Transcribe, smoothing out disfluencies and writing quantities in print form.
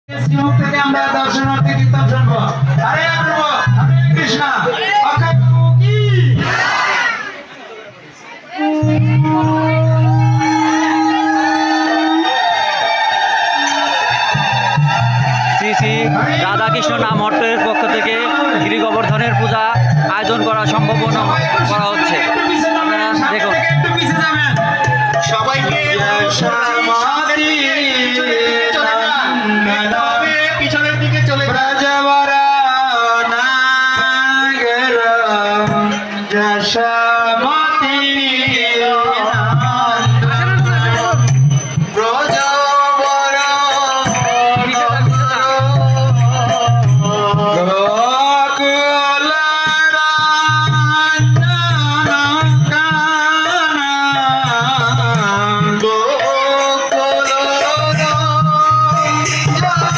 শ্রীমুখ থেকে আমরা দর্শনার্থী কীর্তন শুনবো। হরে প্রভু, হরে কৃষ্ণ, অক্ষয় প্রভু কি শ্রী শ্রী রাধাকৃষ্ণ নাম হট্টের পক্ষ থেকে গিরি গোবর্ধনের পূজা আয়োজন করা সম্ভাবনা করা হচ্ছে। আপনারা দেখুন। একটু পিছিয়ে যাবেন সবাইকে।